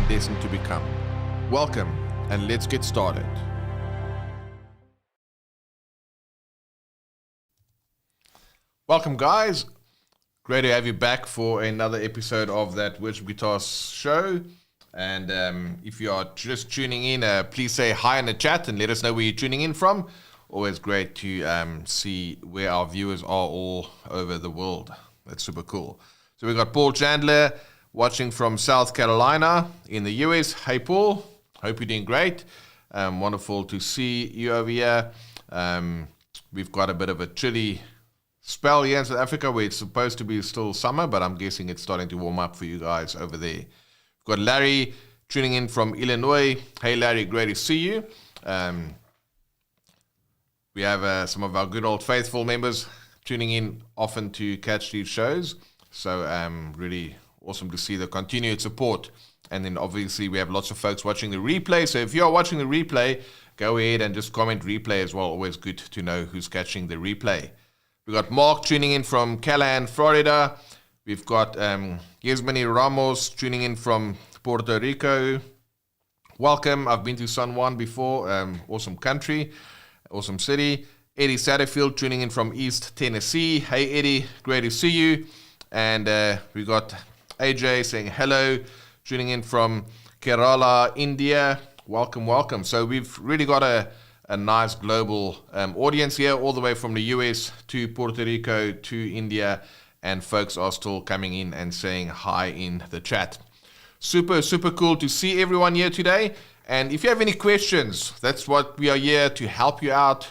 destined to become. Welcome, and let's get started. Welcome, guys. Great to have you back for another episode of that Worship Guitarists show. And if you are just tuning in, please say hi in the chat and let us know where you're tuning in from. Always great to see where our viewers are all over the world. That's super cool. So we've got Paul Chandler watching from South Carolina in the US. Hey, Paul. Hope you're doing great. Wonderful to see you over here. We've got a bit of a chilly spell here in South Africa where it's supposed to be still summer, but I'm guessing it's starting to warm up for you guys over there. We've got Larry tuning in from Illinois. Hey, Larry, great to see you. We have some of our good old faithful members tuning in often to catch these shows. So really awesome to see the continued support. And then obviously we have lots of folks watching the replay. So if you are watching the replay, go ahead and just comment replay as well. Always good to know who's catching the replay. We've got Mark tuning in from Callahan, Florida. We've got Yasmini Ramos tuning in from Puerto Rico. Welcome. I've been to San Juan before. Awesome country, awesome city. Eddie Satterfield tuning in from East Tennessee. Hey, Eddie. Great to see you. And we got AJ saying hello, tuning in from Kerala, India. Welcome, welcome. So we've really got a nice global audience here, all the way from the US to Puerto Rico to India, and folks are still coming in and saying hi in the chat. Super, super cool to see everyone here today. And if you have any questions, that's what we are here to help you out.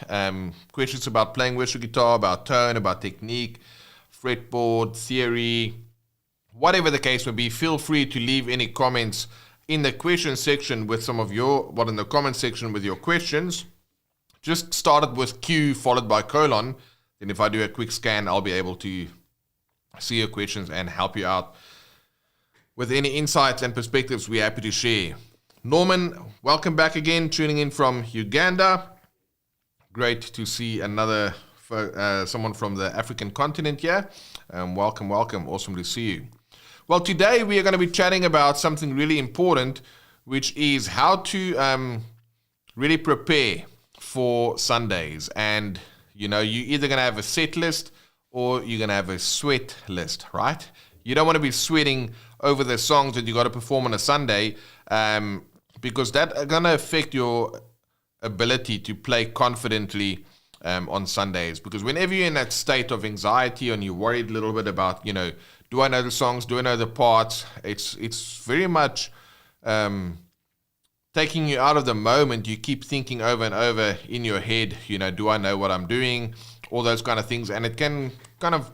Questions about playing worship guitar, about tone, about technique, fretboard, theory, whatever the case may be, feel free to leave any comments in the question section with some of your, in the comment section with your questions. Just start it with Q followed by colon. Then if I do a quick scan, I'll be able to see your questions and help you out with any insights and perspectives we're happy to share. Norman, welcome back again, tuning in from Uganda. Great to see another someone from the African continent here. Welcome, welcome. Awesome to see you. Well, today we are going to be chatting about something really important, which is how to really prepare for Sundays. And you're either going to have a set list or you're going to have a sweat list, right? You don't want to be sweating over the songs that you got to perform on a Sunday, because that's going to affect your ability to play confidently on Sundays. Because whenever you're in that state of anxiety and you're worried a little bit about, do I know the songs? Do I know the parts? It's very much taking you out of the moment. You keep thinking over and over in your head, do I know what I'm doing? All those kind of things. And it can kind of,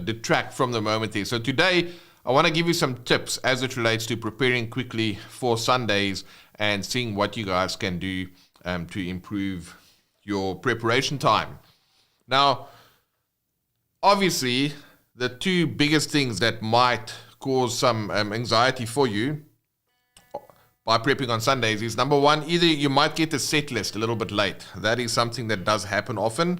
detract from the moment there. So today, I want to give you some tips as it relates to preparing quickly for Sundays and seeing what you guys can do to improve your preparation time. Now, obviously, the two biggest things that might cause some anxiety for you by prepping on Sundays is, number one, either you might get the set list a little bit late. That is something that does happen often.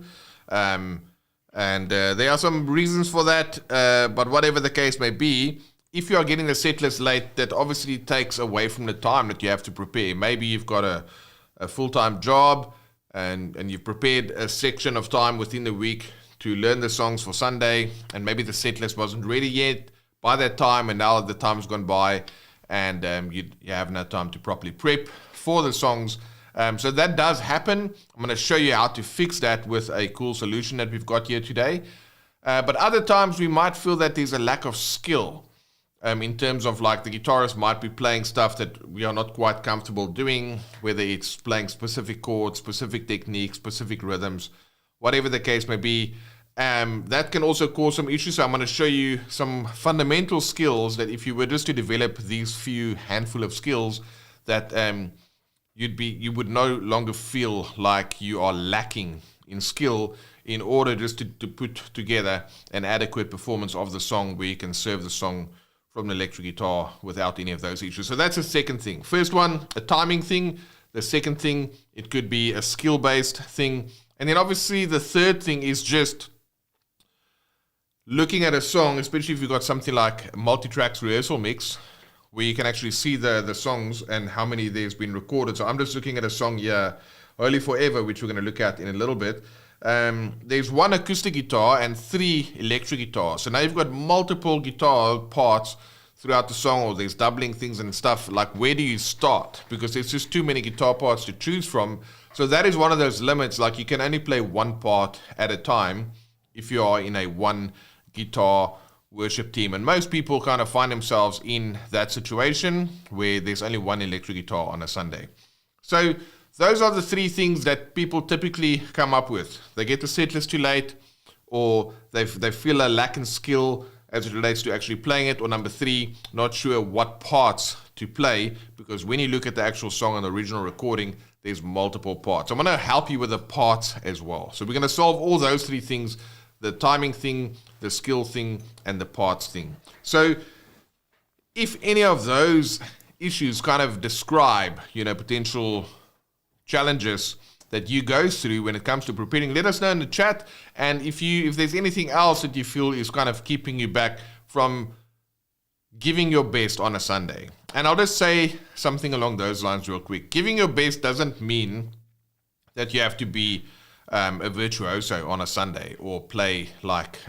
And there are some reasons for that, but whatever the case may be, if you are getting the set list late, that obviously takes away from the time that you have to prepare. Maybe you've got a full-time job and you've prepared a section of time within the week to learn the songs for Sunday, and maybe the set list wasn't ready yet by that time, and now the time's gone by, and you have no time to properly prep for the songs. So that does happen. I'm going to show you how to fix that with a cool solution that we've got here today. But other times we might feel that there's a lack of skill in terms of, like, the guitarist might be playing stuff that we are not quite comfortable doing, whether it's playing specific chords, specific techniques, specific rhythms, whatever the case may be. That can also cause some issues. So I'm going to show you some fundamental skills that if you were just to develop these few handful of skills, that you would no longer feel like you are lacking in skill in order just to put together an adequate performance of the song where you can serve the song from the electric guitar without any of those issues. So that's the second thing. First one, a timing thing. The second thing, it could be a skill-based thing. And then obviously the third thing is just looking at a song, especially if you've got something like a multi-tracks rehearsal mix, where you can actually see the songs and how many there's been recorded. So I'm just looking at a song here, Holy Forever, which we're going to look at in a little bit. There's 1 acoustic guitar and 3 electric guitars. So now you've got multiple guitar parts throughout the song, or there's doubling things and stuff. Like, where do you start? Because there's just too many guitar parts to choose from. So that is one of those limits. Like, you can only play one part at a time if you are in a 1 guitar worship team. And most people kind of find themselves in that situation where there's only 1 electric guitar on a Sunday. So those are the 3 things that people typically come up with. They get the set list too late, or they feel a lack in skill as it relates to actually playing it, or number 3, not sure what parts to play, because when you look at the actual song on the original recording, there's multiple parts. I'm going to help you with the parts as well. So we're going to solve all those 3 things: the timing thing, the skill thing, and the parts thing. So if any of those issues kind of describe, potential challenges that you go through when it comes to preparing, let us know in the chat. And if there's anything else that you feel is kind of keeping you back from giving your best on a Sunday. And I'll just say something along those lines real quick. Giving your best doesn't mean that you have to be a virtuoso on a Sunday, or play like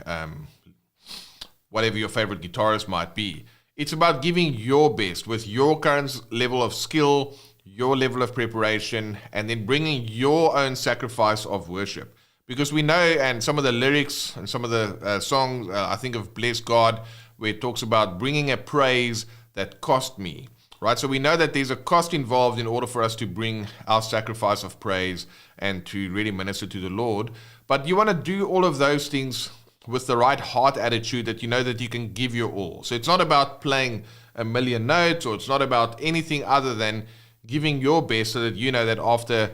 whatever your favorite guitarist might be. It's about giving your best with your current level of skill, your level of preparation, and then bringing your own sacrifice of worship. Because we know, and some of the lyrics and some of the songs, I think of Bless God, where it talks about bringing a praise that cost me, right? So we know that there's a cost involved in order for us to bring our sacrifice of praise and to really minister to the Lord. But you want to do all of those things with the right heart attitude, that you know that you can give your all. So it's not about playing a million notes, or it's not about anything other than giving your best, so that you know that after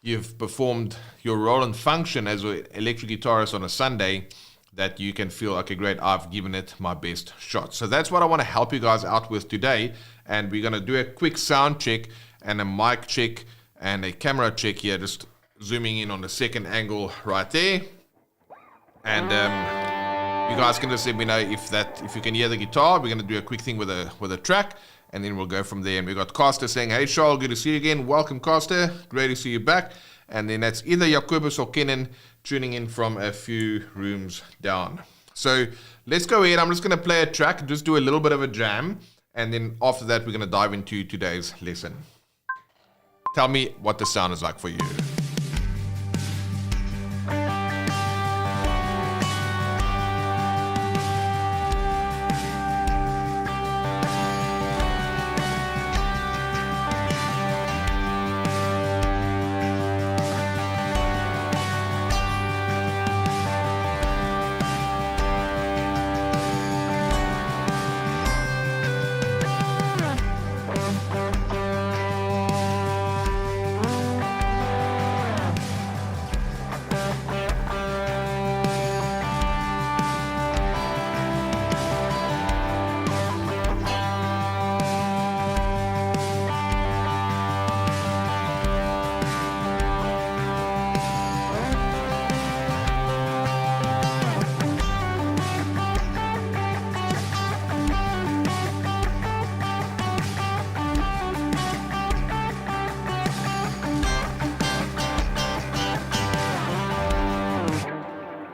you've performed your role and function as an electric guitarist on a Sunday, that you can feel, okay, great, I've given it my best shot. So that's what I want to help you guys out with today. And we're going to do a quick sound check and a mic check and a camera check here, just zooming in on the second angle right there. And you guys can just let me know if you can hear the guitar. We're going to do a quick thing with a track, and then we'll go from there. And we've got Costa saying, hey, Charles, good to see you again. Welcome, Costa. Great to see you back. And then that's either Jacobus or Kenan tuning in from a few rooms down. So let's go ahead. I'm just going to play a track, just do a little bit of a jam. And then after that, we're going to dive into today's lesson. Tell me what the sound is like for you.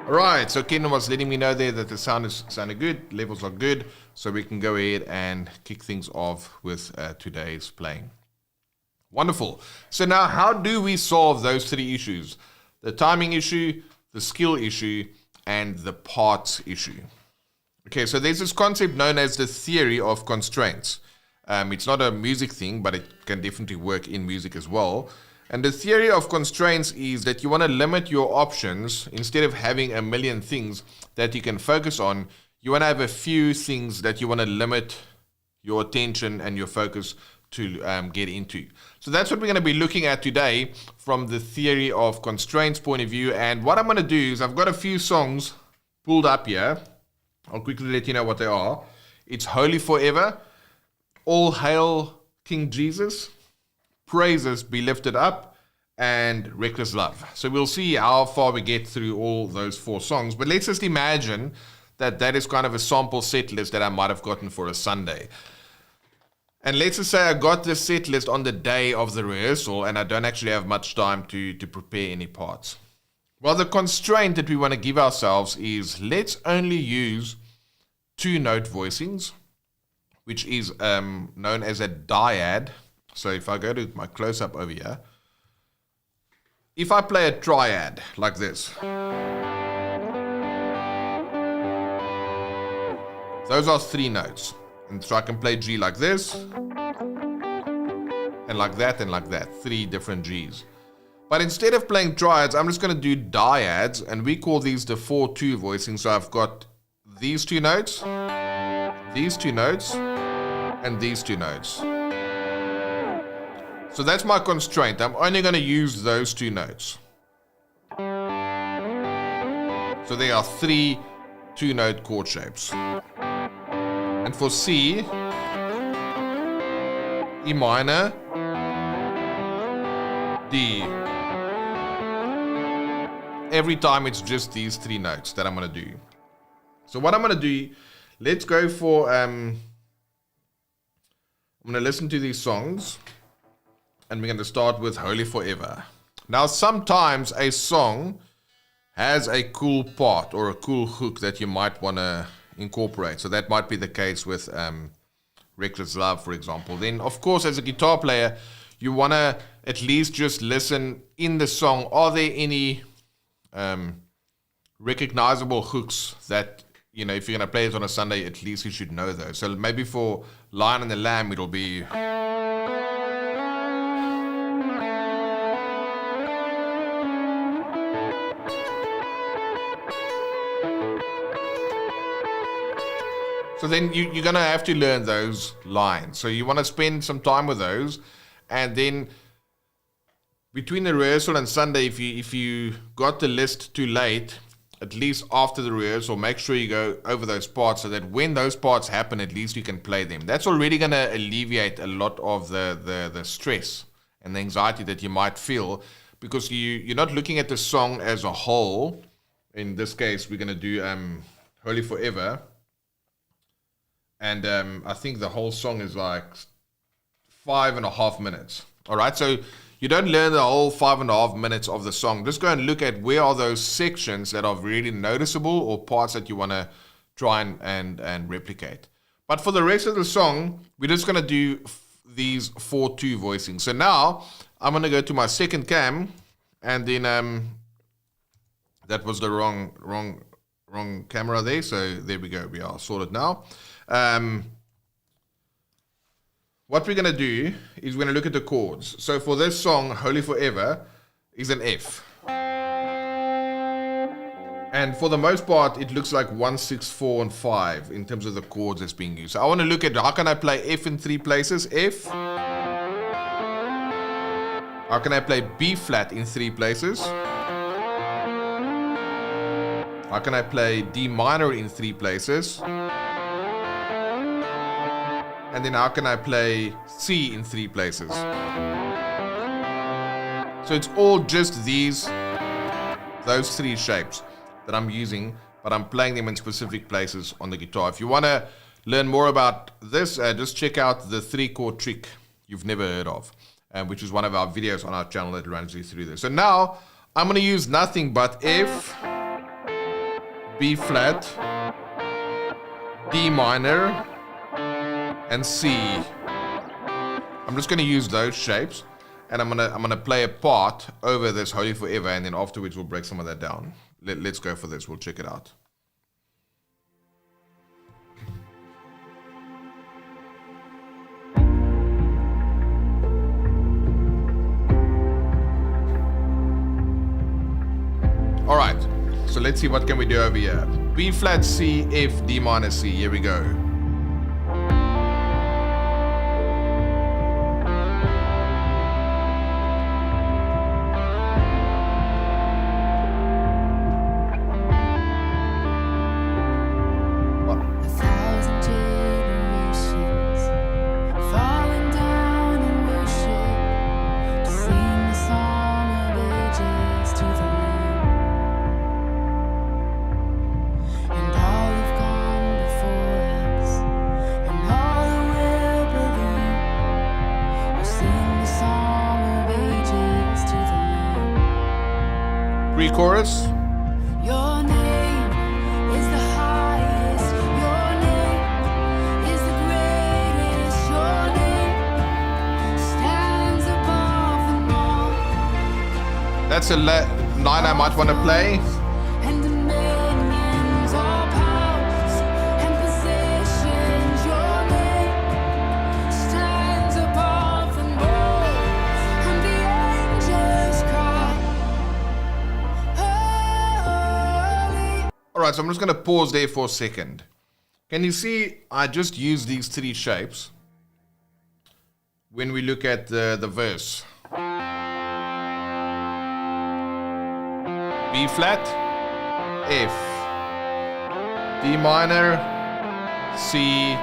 Right, so Kenan was letting me know there that the sound is sounding good, levels are good, so we can go ahead and kick things off with today's playing. Wonderful. So now, how do we solve those 3 issues? The timing issue, the skill issue, and the parts issue. Okay, so there's this concept known as the theory of constraints. It's not a music thing, but it can definitely work in music as well. And the theory of constraints is that you want to limit your options. Instead of having a million things that you can focus on, you want to have a few things that you want to limit your attention and your focus to get into. So that's what we're going to be looking at today from the theory of constraints point of view. And what I'm going to do is I've got a few songs pulled up here. I'll quickly let you know what they are. It's Holy Forever, All Hail King Jesus, Praises Be Lifted Up, and Reckless Love. So we'll see how far we get through all those 4 songs. But let's just imagine that is kind of a sample set list that I might have gotten for a Sunday. And let's just say I got the set list on the day of the rehearsal and I don't actually have much time to prepare any parts. Well, the constraint that we want to give ourselves is let's only use 2-note voicings, which is known as a dyad. So if I go to my close-up over here, if I play a triad like this, those are 3 notes. And so I can play G like this, and like that, and like that. 3 different Gs. But instead of playing triads, I'm just going to do dyads, and we call these the 4-2 voicing. So I've got these 2 notes, these 2 notes, and these 2 notes. So that's my constraint. I'm only going to use those 2 notes. So there are 3 2-note chord shapes. And for C, E minor, D. Every time it's just these 3 notes that I'm going to do. So what I'm going to do, let's go for, I'm going to listen to these songs. And we're going to start with Holy Forever. Now, sometimes a song has a cool part or a cool hook that you might want to incorporate. So that might be the case with Reckless Love, for example. Then, of course, as a guitar player, you want to at least just listen in the song. Are there any recognizable hooks that, you know, if you're going to play it on a Sunday, at least you should know those. So maybe for Lion and the Lamb, it'll be... So then you're going to have to learn those lines. So you want to spend some time with those. And then between the rehearsal and Sunday, if you got the list too late, at least after the rehearsal, make sure you go over those parts so that when those parts happen, at least you can play them. That's already going to alleviate a lot of the stress and the anxiety that you might feel, because you're not looking at the song as a whole. In this case, we're going to do Holy Forever. And I think the whole song is like 5.5 minutes. All right, so you don't learn the whole 5.5 minutes of the song. Just go and look at where are those sections that are really noticeable or parts that you want to try and replicate. But for the rest of the song, we're just going to do these 4-2 voicings. So now I'm going to go to my second cam, and then that was the wrong camera there. So there we go. We are sorted now. What we're going to do is we're going to look at the chords. So for this song, Holy Forever is an F. And for the most part, it looks like 1, 6, 4, and 5 in terms of the chords that's being used. So I want to look at how can I play F in 3 places? F. How can I play B flat in 3 places? How can I play D minor in 3 places? And then how can I play C in 3 places? So it's all just those 3 shapes that I'm using, but I'm playing them in specific places on the guitar. If you want to learn more about this, just check out the 3-chord trick you've never heard of, which is one of our videos on our channel that runs you through this. So now I'm going to use nothing but F, B flat, D minor, and C. I'm just going to use those shapes, and I'm gonna play a part over this Holy Forever, and then afterwards we'll break some of that down. Let's go for this. We'll check it out. All right. So let's see what can we do over here. B flat, C, F, D minor, C. Here we go. Pre-chorus. Your name is the highest. Your name is the greatest. Your name stands above them all. That's a line I might want to play. And dominions, all powers and positions. Your name stands above them all. And the angels cry, holy. Alright, so I'm just going to pause there for a second. Can you see I just used these three shapes when we look at the verse? B flat, F, D minor, C.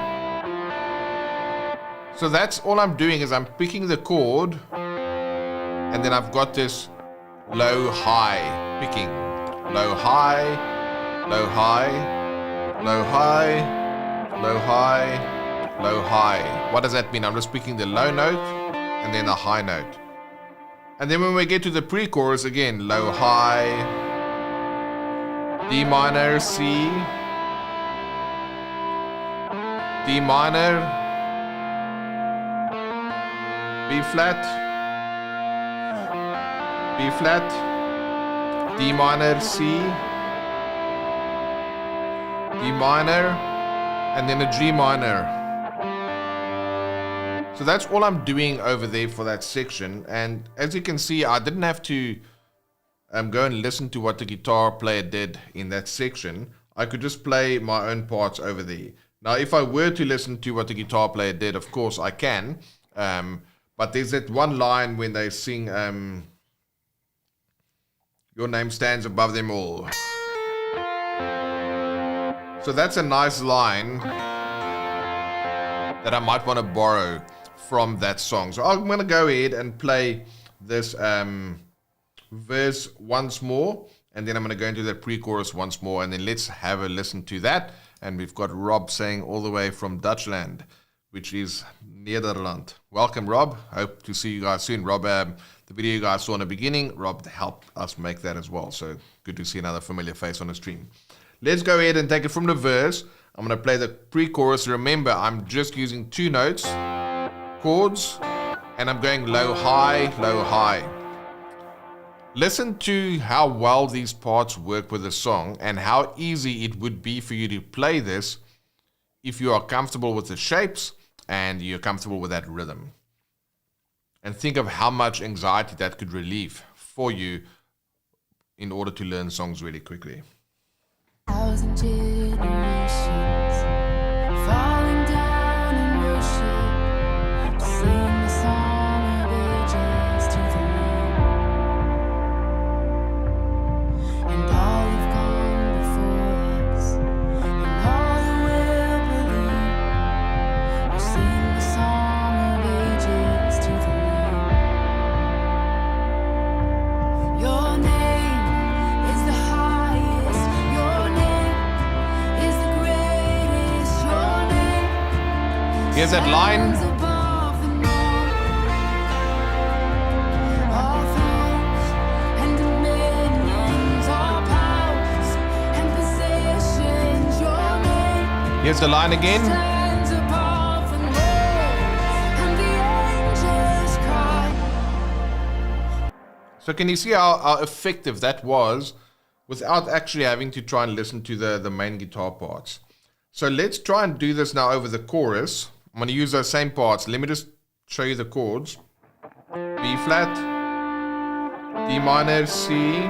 So that's all I'm doing is I'm picking the chord and then I've got this low high picking. Low high, low high, low high, low high, low high. What does that mean? I'm just picking the low note and then the high note. And then when we get to the pre-chorus again, low high, D minor, C, D minor, B flat, B flat, D minor, C, D minor, and then a G minor. So that's all I'm doing over there for that section. And as you can see, I didn't have to go and listen to what the guitar player did in that section. I could just play my own parts over there. Now, if I were to listen to what the guitar player did, of course I can. But there's that one line when they sing, your name stands above them all. So that's a nice line that I might want to borrow from that song. So I'm going to go ahead and play this verse once more, and then I'm going to go into the pre-chorus once more, and then let's have a listen to that. And we've got Rob saying all the way from Dutchland, which is Nederland. Welcome, Rob. Hope to see you guys soon. Rob, the video you guys saw in the beginning, Rob helped us make that as well. So good to see another familiar face on the stream. Let's go ahead and take it from the verse. I'm going to play the pre-chorus. Remember, I'm just using two notes, chords, and I'm going low, high, low, high. Listen to how well these parts work with the song and how easy it would be for you to play this if you are comfortable with the shapes and you're comfortable with that rhythm. And think of how much anxiety that could relieve for you in order to learn songs really quickly. 1,000 generations falling down in worship to sing the song of ages to the Lamb. And all have gone before us, and all who will believe will sing the song of ages to the Lamb. Your name is the highest. Your name is the greatest. Your name Here's that line. stands above them all. All thrones and dominions, all powers and positions. Your name Here's the line again. stands above them all. And the angels cry. So can you see how effective that was without actually having to try and listen to the main guitar parts? So let's try and do this now over the chorus. I'm going to use those same parts. Let me just show you the chords. B flat, D minor, C,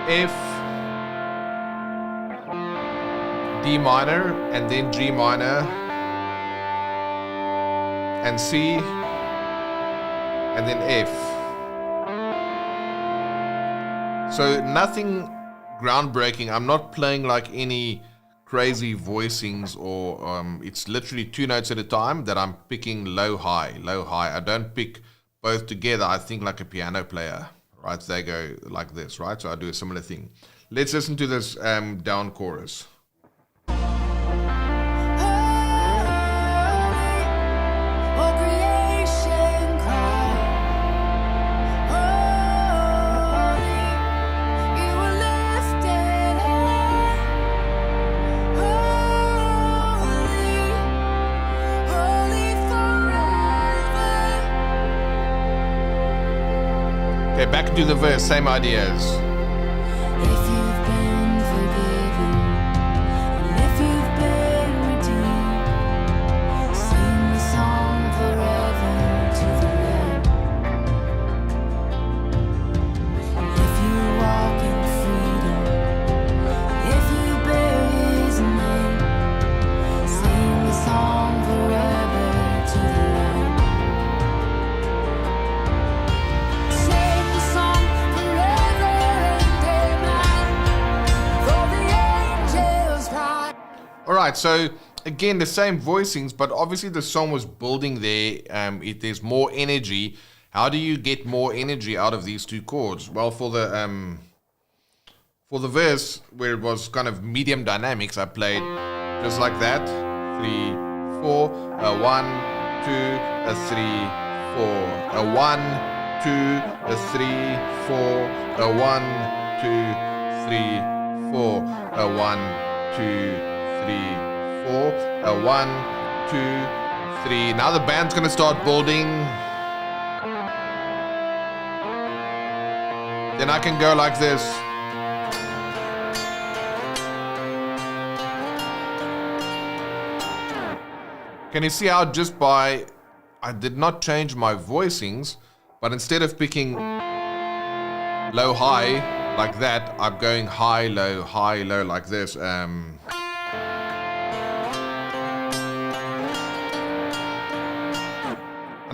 F, D minor, and then G minor, and C, and then F. So nothing groundbreaking. I'm not playing like any crazy voicings or it's literally two notes at a time that I'm picking low, high, low, high. I don't pick both together. I think like a piano player, right? They go like this, right? So I do a similar thing. Let's listen to this down chorus. Holy, Okay, back into the verse, same ideas. If you've been forgiven, and if you've been redeemed, sing the song forever to the Lamb. And if you walk in freedom, if you bear His name, sing the song forever to the Lamb. Sing the song forever and amen, for the angels cry. All right, so again, the same voicings, but obviously the song was building there. There's more energy. How do you get more energy out of these two chords? Well, for the verse where it was kind of medium dynamics, I played just like that: 3, 4, a 1, 2, a 3, 4, a 1, 2, a 3, 4, a 1, 2, 3, 4, a 1, 2, 3, 4, a 1, 2, 3. Now the band's gonna start building. Then I can go like this. Can you see how just by, I did not change my voicings, but instead of picking low, high like that, I'm going high, low like this. And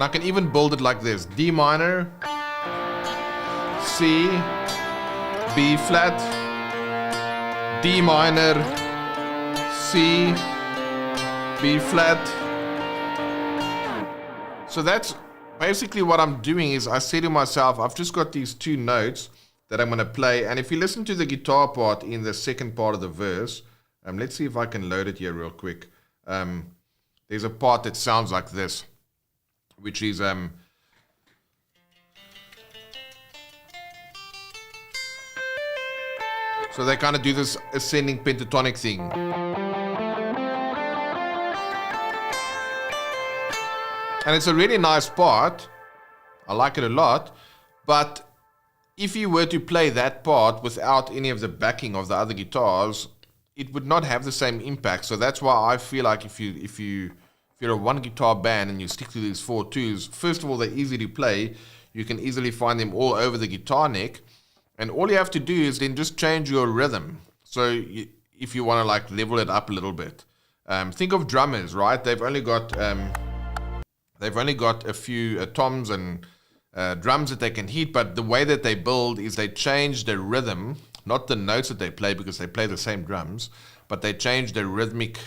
I can even build it like this: D minor, C, B flat, D minor, C, B flat. So that's basically what I'm doing. Is I say to myself, I've just got these two notes that I'm going to play. And if you listen to the guitar part in the second part of the verse, let's see if I can load it here real quick. There's a part that sounds like this, which is so they kind of do this ascending pentatonic thing. And it's a really nice part. I like it a lot. But if you were to play that part without any of the backing of the other guitars, it would not have the same impact. So that's why I feel like if you're a one guitar band and you stick to these 4 twos, first of all, they're easy to play. You can easily find them all over the guitar neck. And all you have to do is then just change your rhythm. So if you want to like level it up a little bit. Think of drummers, right? They've only got a few toms and drums that they can hit, but the way that they build is they change the rhythm, not the notes that they play because they play the same drums, but they change the rhythmic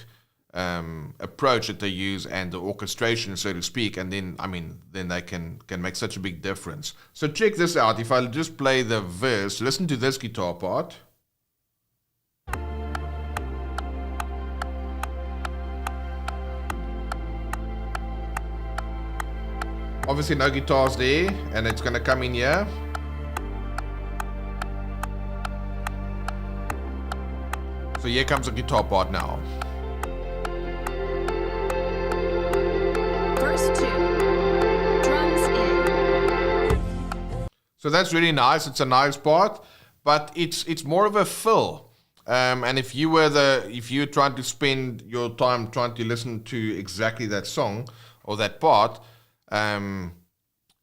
approach that they use and the orchestration, so to speak, and then they can make such a big difference. So check this out. If I just play the verse, listen to this guitar part. Obviously no guitars there, and it's going to come in here. So here comes the guitar part now. Verse 2. Drums in. So that's really nice. It's a nice part, but it's more of a fill. And if you're trying to spend your time trying to listen to exactly that song or that part,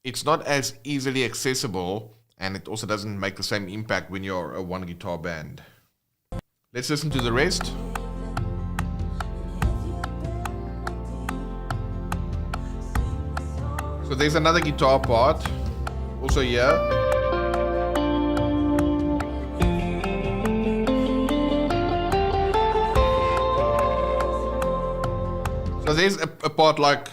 it's not as easily accessible, and it also doesn't make the same impact when you're a one guitar band. Let's listen to the rest. So there's another guitar part, also here. So there's a part like...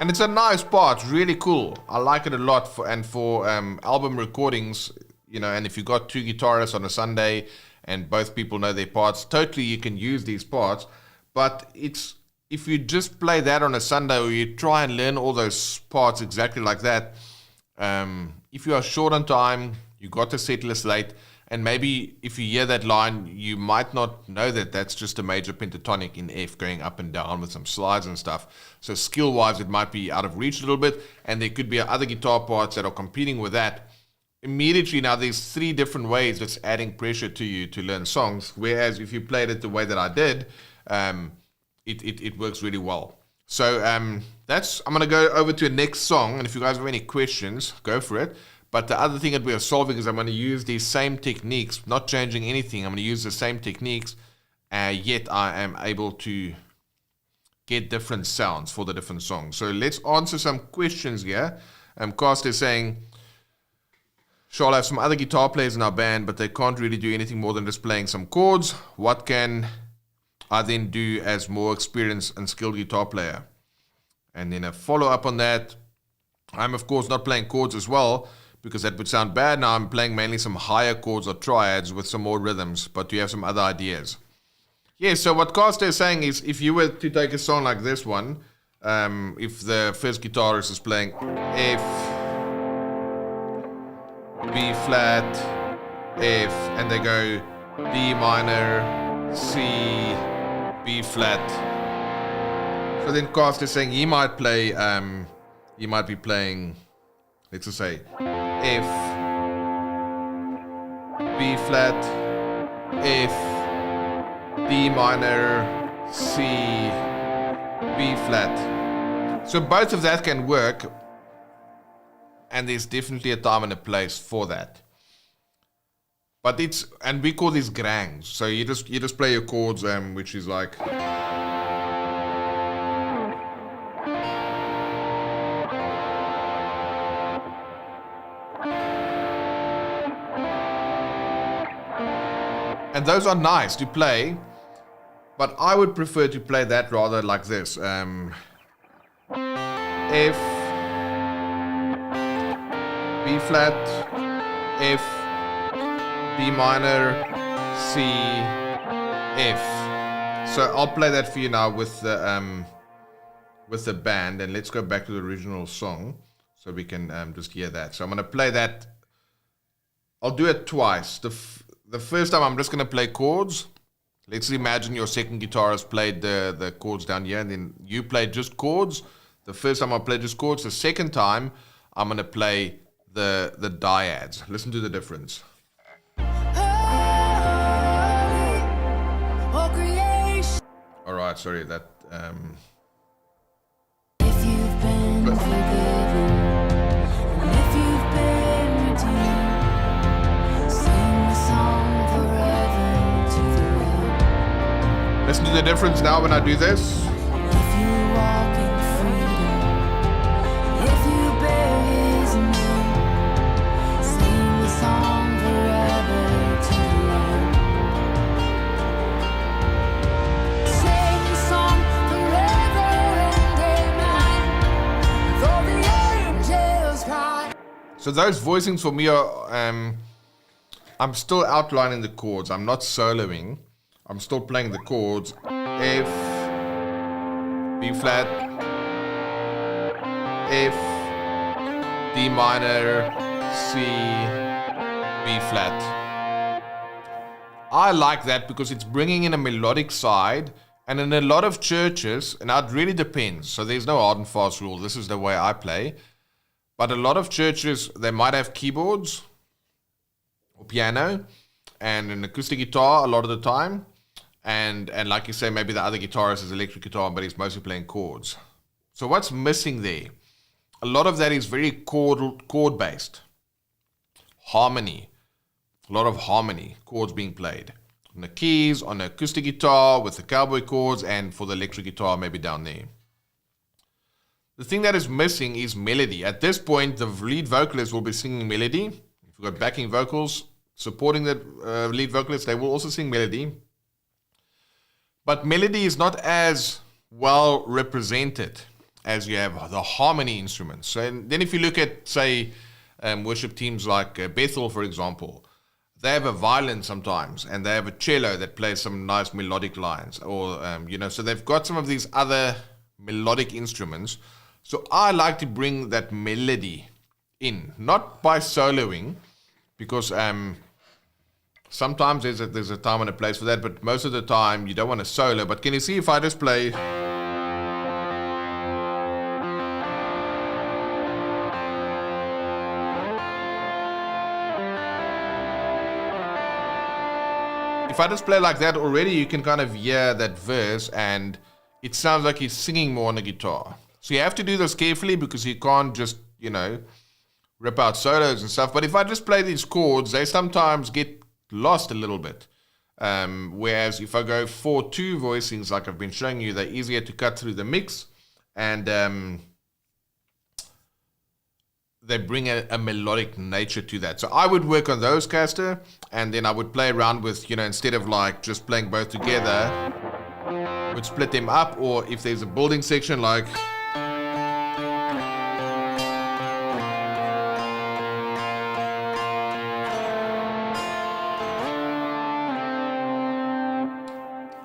And it's a nice part, really cool. I like it a lot for album recordings, and if you got two guitarists on a Sunday and both people know their parts, totally you can use these parts. But if you just play that on a Sunday or you try and learn all those parts exactly like that, if you are short on time, you got the set list late, And maybe if you hear that line, you might not know that that's just a major pentatonic in F going up and down with some slides and stuff. So skill-wise, it might be out of reach a little bit, and there could be other guitar parts that are competing with that. Immediately now, there's 3 different ways that's adding pressure to you to learn songs, whereas if you played it the way that I did, it works really well. So I'm going to go over to the next song, and if you guys have any questions, go for it. But the other thing that we are solving is I'm going to use these same techniques, not changing anything. I'm going to use the same techniques, yet I am able to get different sounds for the different songs. So let's answer some questions here. Cast is saying, Charles, I have some other guitar players in our band, but they can't really do anything more than just playing some chords. What can I then do as more experienced and skilled guitar player? And then a follow-up on that. I'm, of course, not playing chords as well, because that would sound bad. Now I'm playing mainly some higher chords or triads with some more rhythms, but do you have some other ideas? Yeah, so what Costa is saying is, if you were to take a song like this one, if the first guitarist is playing F, B flat, F, and they go D minor, C, B flat. So then Costa is saying he might be playing, let's just say, F, B flat, F, D minor, C, B flat. So both of that can work, and there's definitely a time and a place for that. But and we call these grangs. So you just play your chords, which is like. And those are nice to play, but I would prefer to play that rather like this. F, B flat, F, D minor, C, F. So I'll play that for you now with the band, and let's go back to the original song so we can just hear that. So I'm going to play that. I'll do it twice. The first time I'm just going to play chords. Let's imagine your second guitarist played the chords down here, and then you played just chords. The first time I played just chords. The second time I'm going to play the dyads. Listen to the difference. All right, sorry, that. If you've been forgiven, and if you've been redeemed, sing the song forever to the Lord. Listen to the difference now when I do this. If you walk in freedom, if you bear His name, sing the song forever to the Lord. Sing the song forever and amen, though the angels cry. So those voicings for me are, I'm still outlining the chords. I'm not soloing. I'm still playing the chords. F, B flat, F, D minor, C, B flat. I like that because it's bringing in a melodic side, and in a lot of churches, and it really depends, so there's no hard and fast rule, this is the way I play, but a lot of churches, they might have keyboards or piano and an acoustic guitar a lot of the time, and like you say, maybe the other guitarist is electric guitar, but he's mostly playing chords. So what's missing there? A lot of that is very chord based. Harmony. A lot of harmony, chords being played. On the keys, on the acoustic guitar, with the cowboy chords, and for the electric guitar, maybe down there. The thing that is missing is melody. At this point, the lead vocalist will be singing melody. If you've got backing vocals supporting the lead vocalist, they will also sing melody. But melody is not as well represented as you have the harmony instruments. So then if you look at, say, worship teams like Bethel, for example, they have a violin sometimes, and they have a cello that plays some nice melodic lines. Or, so they've got some of these other melodic instruments. So I like to bring that melody in, not by soloing, because Sometimes there's a time and a place for that, but most of the time you don't want to solo. But can you see if I just play? If I just play like that already, you can kind of hear that verse and it sounds like he's singing more on the guitar. So you have to do this carefully because you can't just, rip out solos and stuff. But if I just play these chords, they sometimes get lost a little bit. Whereas if I go 4/2 voicings, like I've been showing you, they're easier to cut through the mix. And they bring a melodic nature to that. So I would work on those, Castor, and then I would play around with, instead of like just playing both together, I would split them up, or if there's a building section like...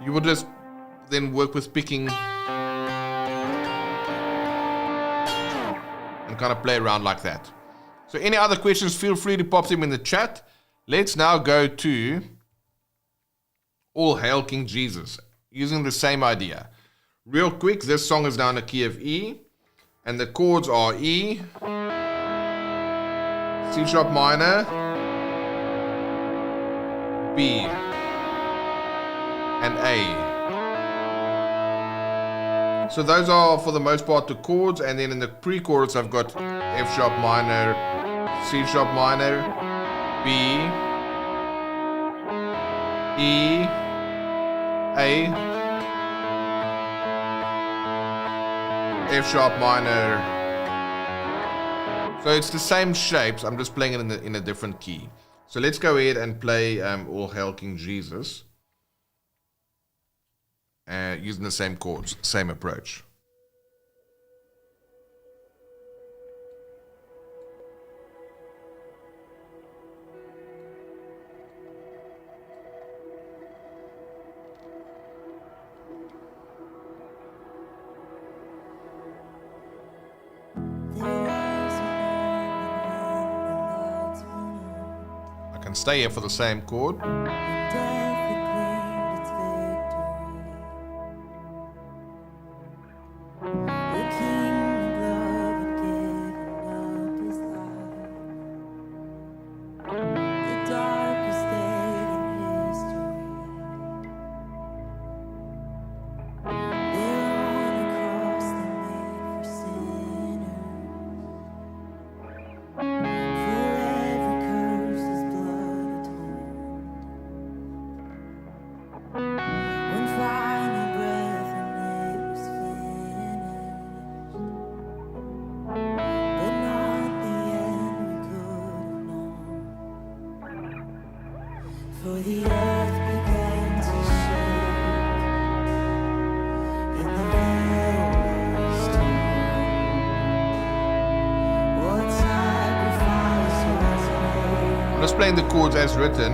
You would just then work with picking and kind of play around like that. So any other questions, feel free to pop them in the chat. Let's now go to All Hail King Jesus, using the same idea. Real quick, this song is now in the key of E, and the chords are E, C sharp minor, B, and A. So those are for the most part the chords, and then in the pre-chorus I've got F sharp minor, C sharp minor, B, E, A, F sharp minor. So it's the same shapes, I'm just playing it in a different key. So let's go ahead and play All Hail King Jesus. Using the same chords, same approach. I can stay here for the same chord. I'm just playing the chords as written.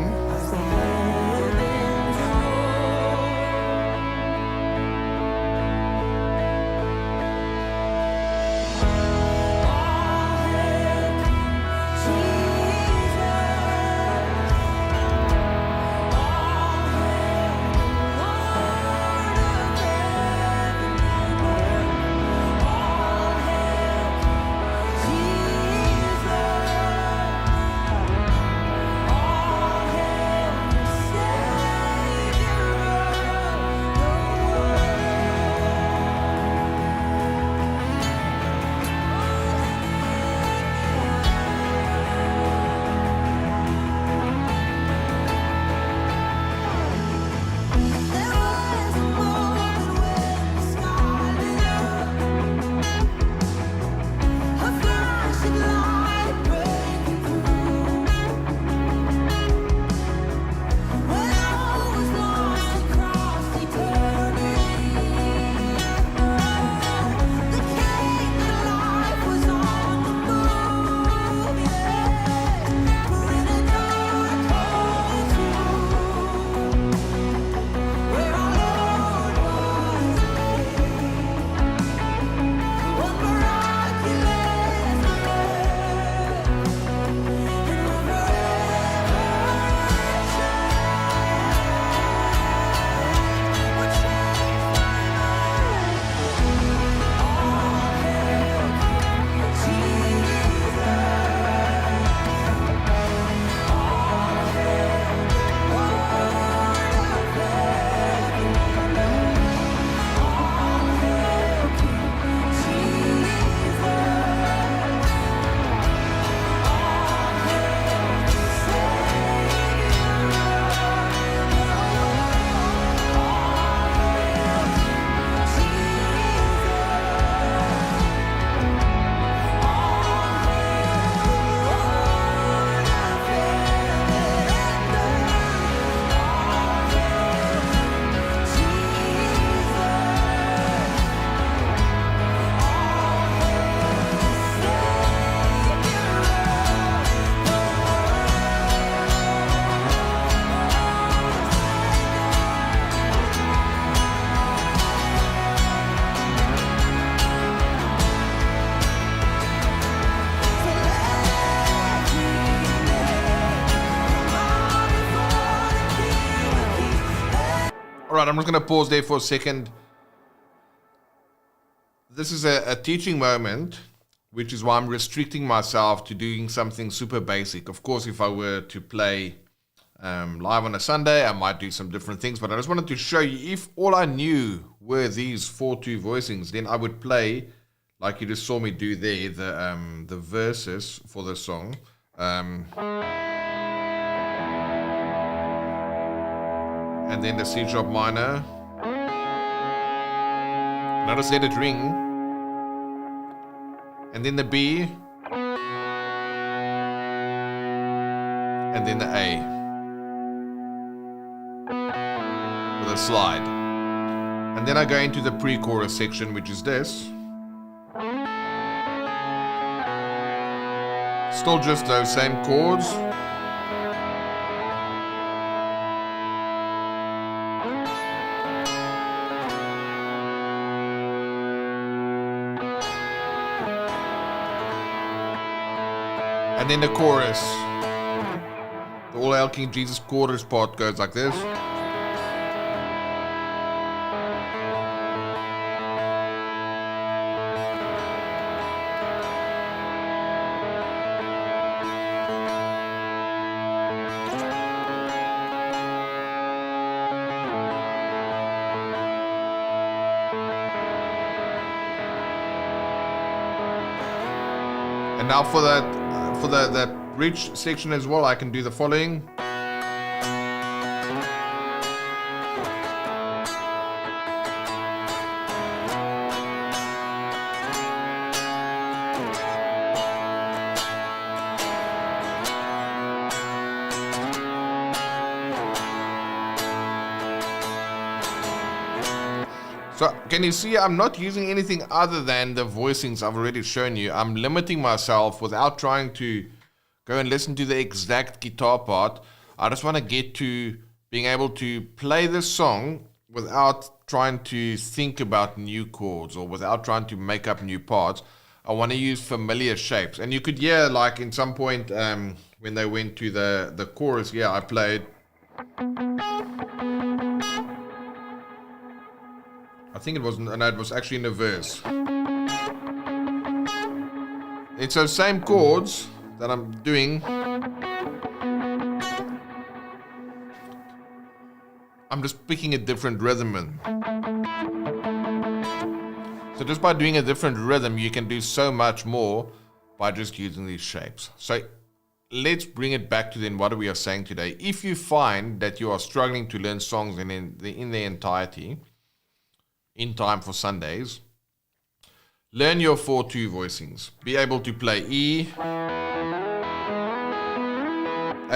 right, I'm just going to pause there for a second. This is a teaching moment, which is why I'm restricting myself to doing something super basic. Of course, if I were to play live on a Sunday, I might do some different things, but I just wanted to show you, if all I knew were these 4/2 voicings, then I would play, like you just saw me do there, the verses for the song. And then the C sharp minor. Now just let it ring. And then the B. And then the A. With a slide. And then I go into the pre-chorus section, which is this. Still just those same chords. And then the chorus. The All Hail King Jesus chorus part goes like this. And now for that bridge section as well, I can do the following. So can you see I'm not using anything other than the voicings I've already shown you. I'm limiting myself without trying to go and listen to the exact guitar part. I just want to get to being able to play this song without trying to think about new chords or without trying to make up new parts. I want to use familiar shapes. And you could hear, like in some point when they went to the chorus, yeah, I played. I think it was actually in the verse. It's those same chords that I'm doing. I'm just picking a different rhythm in. So just by doing a different rhythm, you can do so much more by just using these shapes. So let's bring it back to then what we are saying today. If you find that you are struggling to learn songs in their entirety, in time for Sundays, learn your 4/2 voicings. Be able to play E,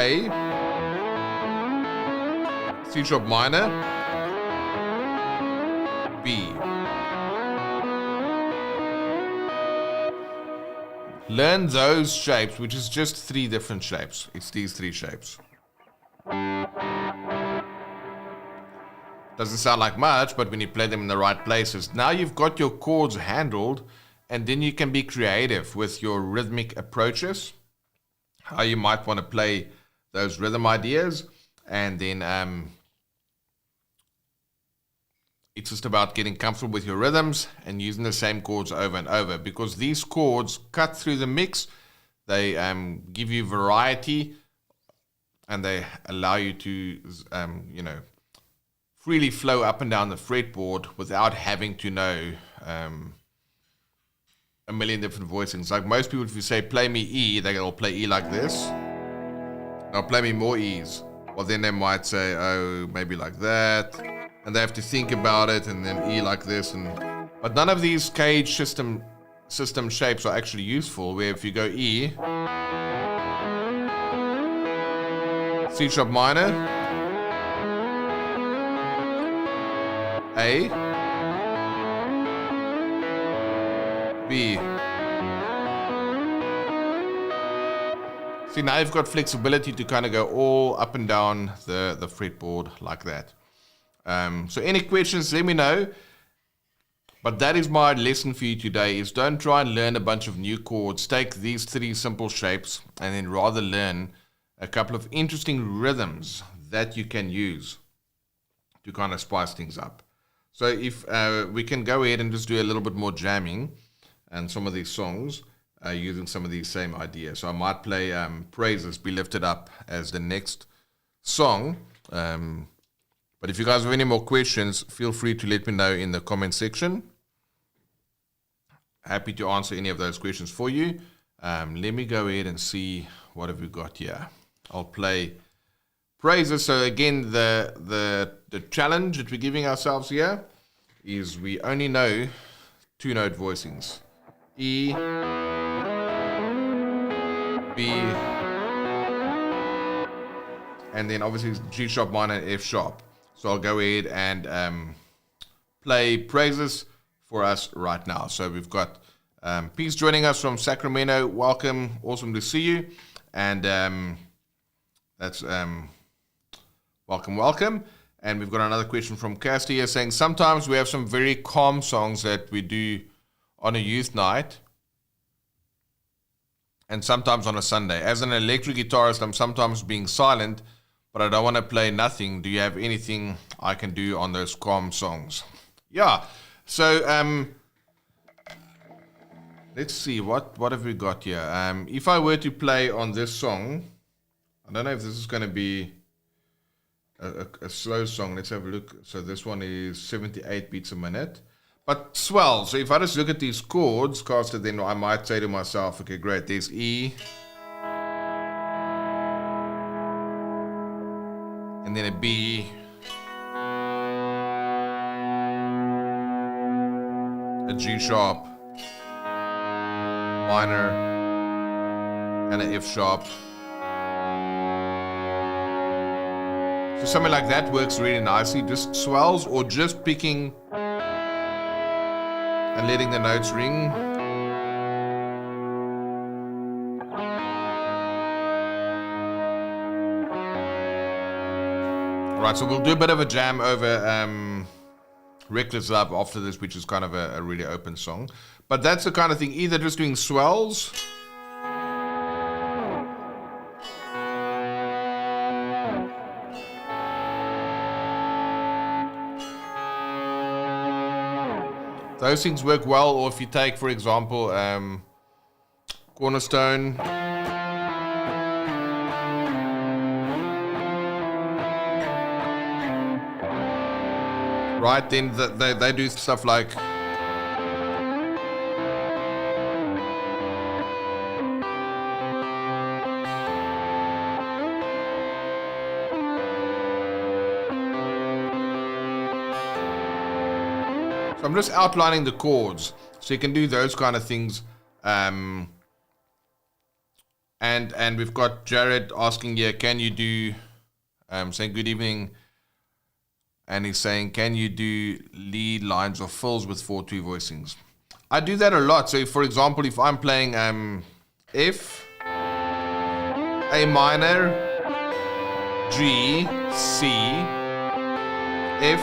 A, C sharp minor, B. Learn those shapes, which is just 3 different shapes. It's these 3 shapes. Doesn't sound like much, but when you play them in the right places, now you've got your chords handled, and then you can be creative with your rhythmic approaches, how you might want to play those rhythm ideas, and then it's just about getting comfortable with your rhythms and using the same chords over and over, because these chords cut through the mix. They give you variety, and they allow you to, freely flow up and down the fretboard without having to know a million different voicings. Like most people, if you say play me E, they'll play E like this. They'll play me more E's. Well, then they might say, oh, maybe like that, and they have to think about it, and then E like this. But none of these cage system shapes are actually useful, where if you go E, C sharp minor, A, B. See, now you've got flexibility to kind of go all up and down the fretboard like that. So any questions, let me know. But that is my lesson for you today, is don't try and learn a bunch of new chords. Take these 3 simple shapes and then rather learn a couple of interesting rhythms that you can use to kind of spice things up. So if we can go ahead and just do a little bit more jamming and some of these songs using some of these same ideas. So I might play Praises Be Lifted Up as the next song. But if you guys have any more questions, feel free to let me know in the comment section. Happy to answer any of those questions for you. Let me go ahead and see what have we got here. I'll play Praises. So again, the challenge that we're giving ourselves here is we only know 2-note voicings. E, B, and then obviously G sharp minor and F sharp. So I'll go ahead and play Praises for us right now. So we've got Peace joining us from Sacramento. Welcome. Awesome to see you. And that's welcome. And we've got another question from Kirsty here saying, sometimes we have some very calm songs that we do on a youth night and sometimes on a Sunday. As an electric guitarist, I'm sometimes being silent, but I don't want to play nothing. Do you have anything I can do on those calm songs? Yeah. So let's see, what have we got here? If I were to play on this song, I don't know if this is going to be a slow song. Let's have a look. So this one is 78 beats a minute, but swell. So if I just look at these chords, Caster, then I might say to myself, okay, great, there's E, and then a B, a G sharp minor, and an F sharp. So something like that works really nicely. Just swells, or just picking and letting the notes ring. Right, so we'll do a bit of a jam over Reckless Love after this, which is kind of a really open song. But that's the kind of thing, either just doing swells, those things work well. Or if you take, for example, Cornerstone, right, then they do stuff like I'm just outlining the chords, so you can do those kind of things. And we've got Jared asking here, can you do, saying good evening, and he's saying, can you do lead lines or fills with 4/2 voicings? I do that a lot. So, for example, if I'm playing F, A minor, G, C, F,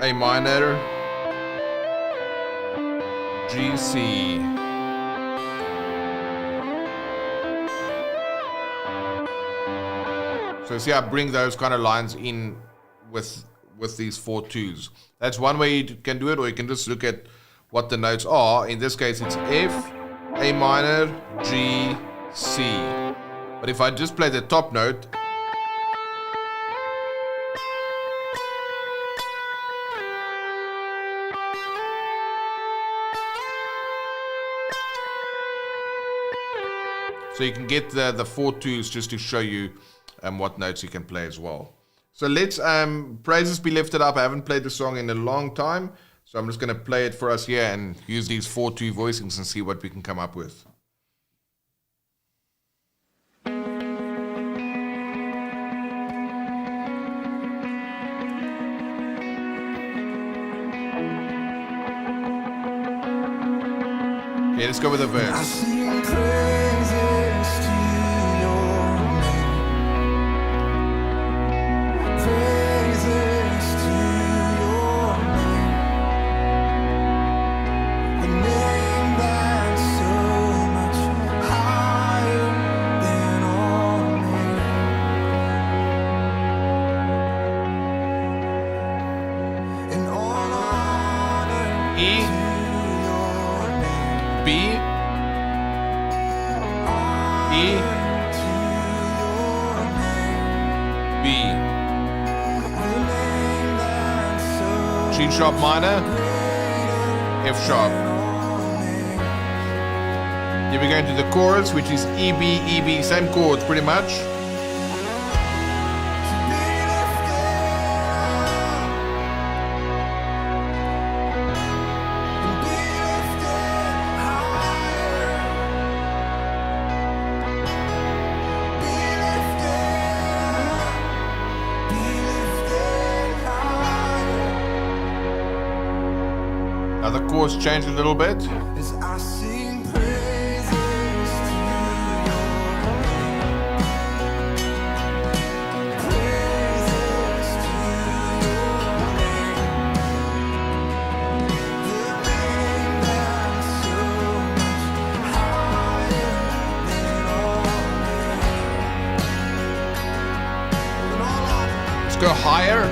A minor, G, C. So see, I bring those kind of lines in with these 4/2s. That's one way you can do it, or you can just look at what the notes are. In this case, it's F, A minor, G, C. But if I just play the top note, so you can get the 4/2s just to show you what notes you can play as well. So let's Praises Be Lifted Up. I haven't played the song in a long time, so I'm just going to play it for us here and use these 4/2 voicings and see what we can come up with. Okay, let's go with the verse. I sing praises to your name. Praises to your name. A name that's so much higher than all names. E, B, E, B, G sharp minor, F sharp. Here we go into the chorus, which is E, B, E, B, same chords pretty much. Now the chords change a little bit. As I sing praises to your name, praises to your name, the name that's so much higher than all names. Let's go higher.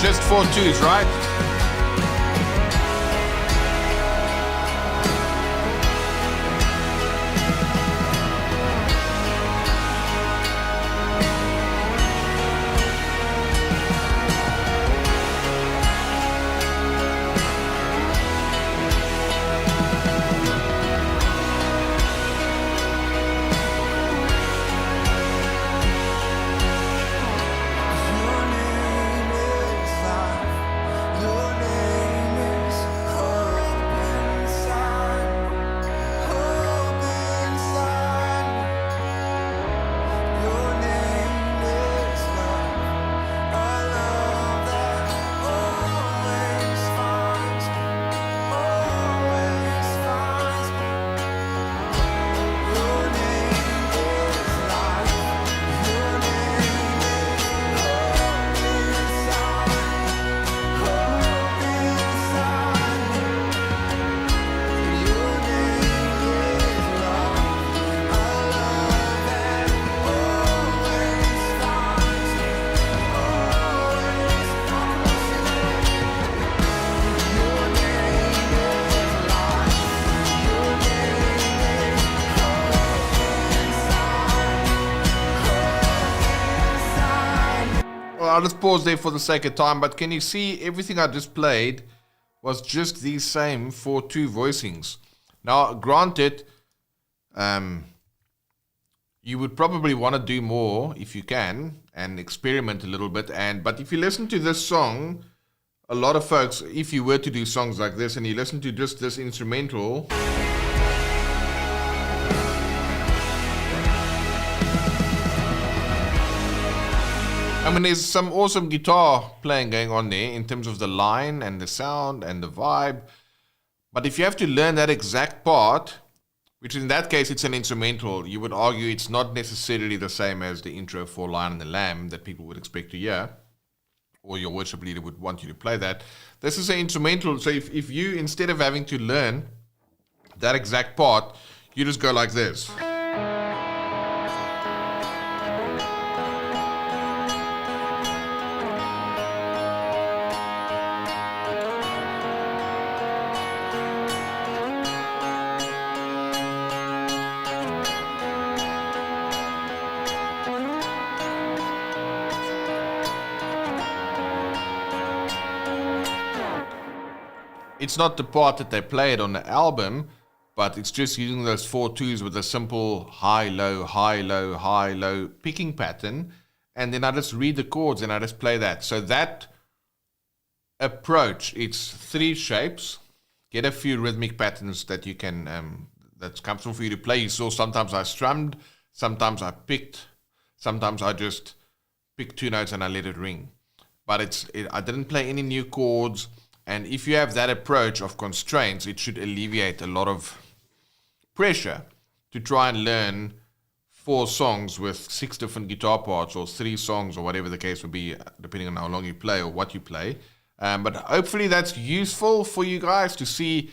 Just 4 twos, right? Your name is hope inside, hope inside. Your name is love, a love that always finds me, always finds me. Your name is life, your name is hope inside, hope inside. Your name is love, a love that always finds me, always finds me. Your name is life, your name is hope inside, hope inside. Well, I'll just pause there for the sake of time, but can you see everything I just played was just these same 4/2 voicings. Now, granted, you would probably want to do more if you can and experiment a little bit. But if you listen to this song, a lot of folks, if you were to do songs like this and you listen to just this instrumental, I mean, there's some awesome guitar playing going on there in terms of the line and the sound and the vibe. But if you have to learn that exact part, which in that case it's an instrumental, you would argue it's not necessarily the same as the intro for Lion and the Lamb that people would expect to hear, or your worship leader would want you to play that. This is an instrumental, so if you, instead of having to learn that exact part, you just go like this. It's not the part that they played on the album, but it's just using those 4/2s with a simple high, low, high, low, high, low picking pattern. And then I just read the chords and I just play that. So that approach, it's 3 shapes. Get a few rhythmic patterns that you can, that's comfortable for you to play. You saw sometimes I strummed, sometimes I picked, sometimes I just picked 2 notes and I let it ring. But I didn't play any new chords. And if you have that approach of constraints, it should alleviate a lot of pressure to try and learn 4 songs with 6 different guitar parts, or 3 songs, or whatever the case would be, depending on how long you play or what you play. But hopefully that's useful for you guys to see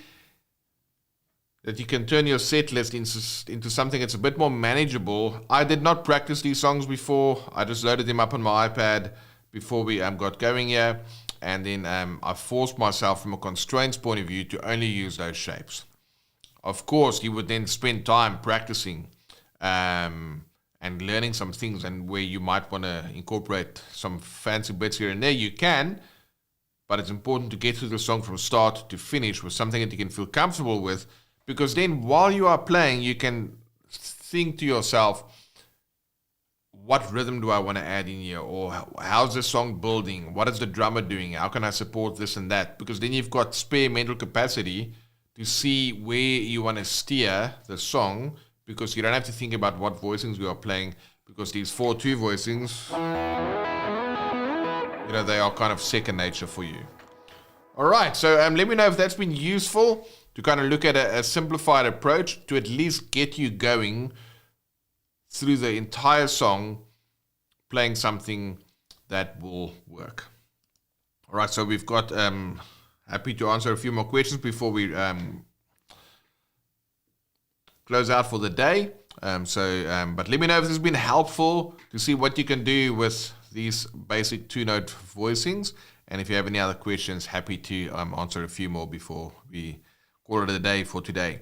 that you can turn your set list into something that's a bit more manageable. I did not practice these songs before. I just loaded them up on my iPad before we got going here. And then I forced myself from a constraints point of view to only use those shapes. Of course, you would then spend time practicing and learning some things, and where you might want to incorporate some fancy bits here and there, you can. But it's important to get through the song from start to finish with something that you can feel comfortable with, because then while you are playing, you can think to yourself, what rhythm do I want to add in here? Or how's the song building? What is the drummer doing? How can I support this and that? Because then you've got spare mental capacity to see where you want to steer the song, because you don't have to think about what voicings you are playing, because these 4/2 voicings, they are kind of second nature for you. All right, so let me know if that's been useful to kind of look at a simplified approach to at least get you going through the entire song, playing something that will work. All right, so we've got, happy to answer a few more questions before we close out for the day. But let me know if this has been helpful to see what you can do with these basic 2-note voicings. And if you have any other questions, happy to answer a few more before we call it a day for today.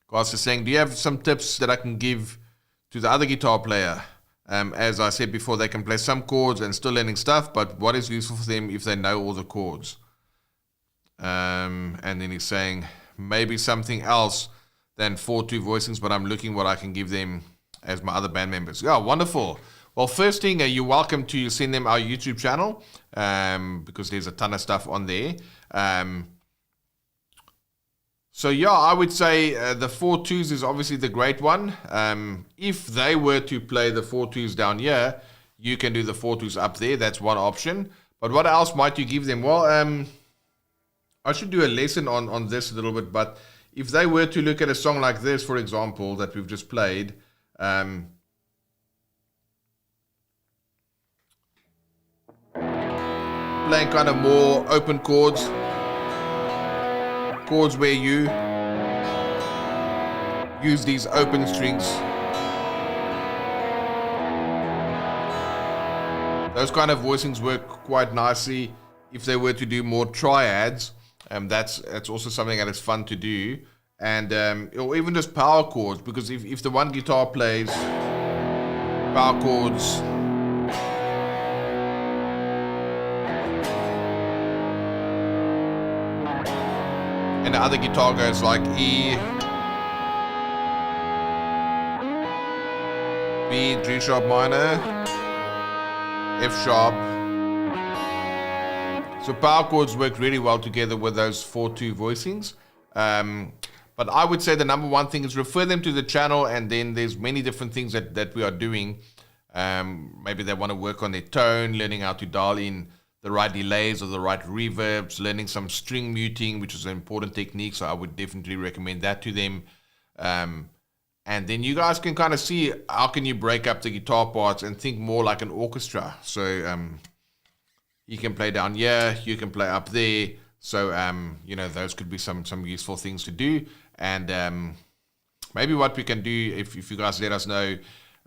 Guys is saying, do you have some tips that I can give to the other guitar player? As I said before, they can play some chords and still learning stuff, but what is useful for them if they know all the chords? And then he's saying, maybe something else than 4/2 voicings, but I'm looking what I can give them as my other band members. Yeah, wonderful. Well, first thing, you're welcome to send them our YouTube channel, because there's a ton of stuff on there. So yeah, I would say the 4/2s is obviously the great one. If they were to play the 4/2s down here, you can do the 4/2s up there. That's one option. But what else might you give them? Well, I should do a lesson on this a little bit, but if they were to look at a song like this, for example, that we've just played, playing kind of more open chords where you use these open strings. Those kind of voicings work quite nicely. If they were to do more triads, that's also something that is fun to do. And or even just power chords, because if the one guitar plays power chords, and the other guitar goes like E, B, G sharp minor, F sharp. So power chords work really well together with those 4/2 voicings. But I would say the number one thing is refer them to the channel, and then there's many different things that we are doing. Maybe they want to work on their tone, learning how to dial in the right delays or the right reverbs, learning some string muting, which is an important technique, so I would definitely recommend that to them. And then you guys can kind of see how can you break up the guitar parts and think more like an orchestra. So you can play down here, you can play up there. So, those could be some useful things to do. And maybe what we can do, if you guys let us know,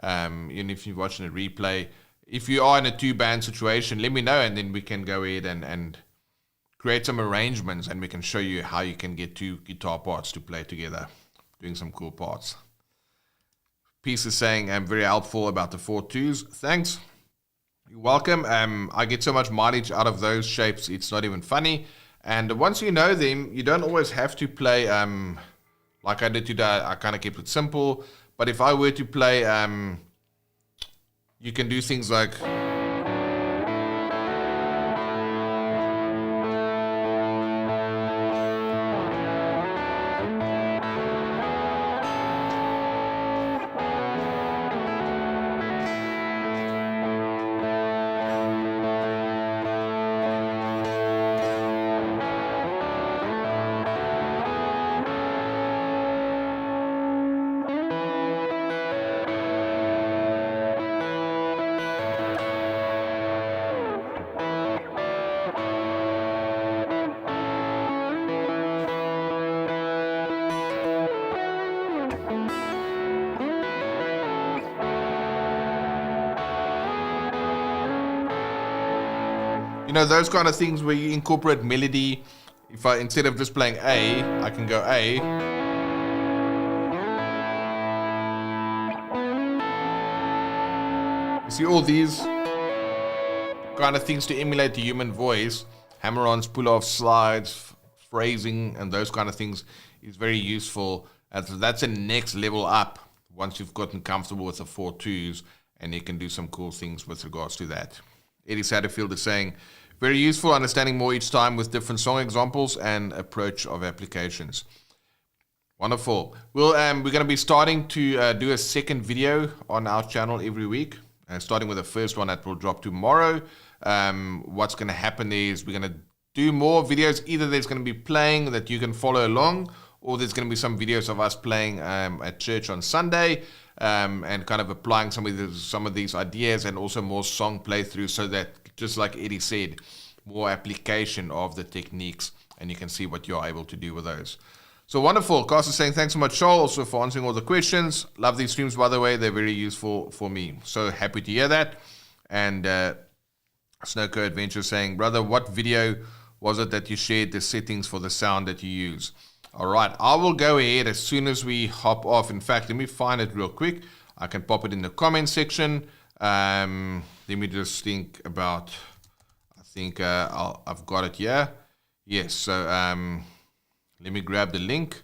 and if you're watching a replay, if you are in a 2-band situation, let me know, and then we can go ahead and create some arrangements, and we can show you how you can get 2 guitar parts to play together, doing some cool parts. Peace is saying, I'm very helpful about the 4/2s. Thanks. You're welcome. I get so much mileage out of those shapes, it's not even funny. And once you know them, you don't always have to play like I did today. I kind of kept it simple. But if I were to play, you can do things like You know, those kind of things where you incorporate melody. If I, instead of just playing A, I can go A. You see all these kind of things to emulate the human voice. Hammer-ons, pull-offs, slides, phrasing, and those kind of things is very useful. And so that's a next level up once you've gotten comfortable with the 4/2s, and you can do some cool things with regards to that. Eddie Satterfield is saying, very useful, understanding more each time with different song examples and approach of applications. Wonderful. Well, we're going to be starting to do a second video on our channel every week, starting with the first one that will drop tomorrow. What's going to happen is we're going to do more videos. Either there's going to be playing that you can follow along, or there's going to be some videos of us playing at church on Sunday, and kind of applying some of these ideas, and also more song playthroughs, so that, just like Eddie said, more application of the techniques, and you can see what you're able to do with those. So wonderful. Cass is saying, thanks so much, Charles, also for answering all the questions. Love these streams, by the way. They're very useful for me. So happy to hear that. And Snowco Adventure saying, brother, what video was it that you shared the settings for the sound that you use? All right, I will go ahead as soon as we hop off. In fact, let me find it real quick. I can pop it in the comment section. Let me just think about, I think I've got it here. Yes, so let me grab the link,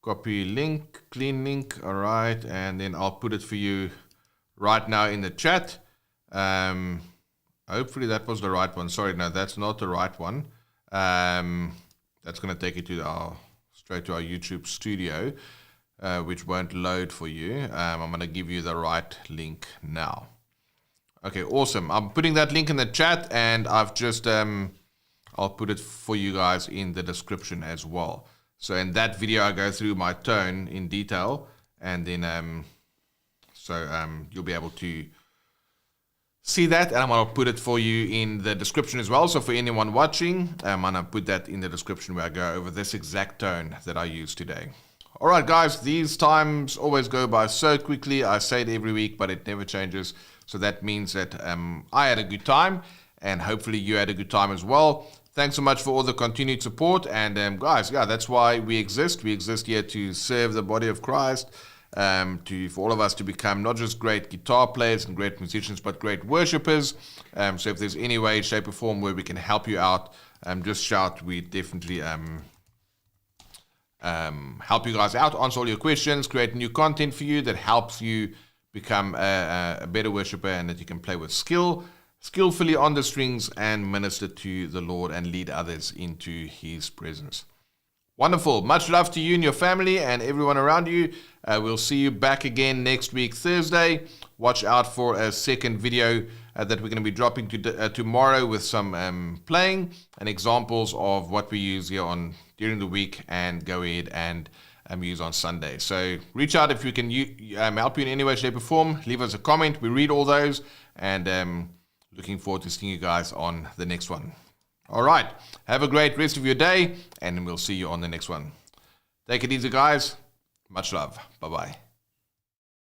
copy link, clean link. All right, and then I'll put it for you right now in the chat. Hopefully that was the right one. Sorry, no, that's not the right one. That's going to take you to straight to our YouTube studio, which won't load for you. I'm going to give you the right link now. Okay, awesome. I'm putting that link in the chat, and I've just I'll put it for you guys in the description as well. So in that video, I go through my tone in detail, and then you'll be able to see that, and I'm going to put it for you in the description as well. So for anyone watching, I'm going to put that in the description where I go over this exact tone that I use today. All right, guys, these times always go by so quickly. I say it every week, but it never changes. So that means that I had a good time, and hopefully you had a good time as well. Thanks so much for all the continued support. And guys, yeah, that's why we exist. We exist here to serve the body of Christ, for all of us to become not just great guitar players and great musicians, but great worshipers. So if there's any way, shape, or form where we can help you out, just shout. We definitely help you guys out, answer all your questions, create new content for you that helps you become a better worshiper, and that you can play with skillfully on the strings and minister to the Lord and lead others into His presence. Wonderful. Much love to you and your family and everyone around you. We'll see you back again next week, Thursday. Watch out for a second video that we're going to be dropping tomorrow with some playing and examples of what we use here during the week, and go ahead and use on Sunday. So reach out if we can help you in any way, shape, or form. Leave us a comment. We read all those, and looking forward to seeing you guys on the next one. All right. Have a great rest of your day, and we'll see you on the next one. Take it easy, guys. Much love. Bye-bye.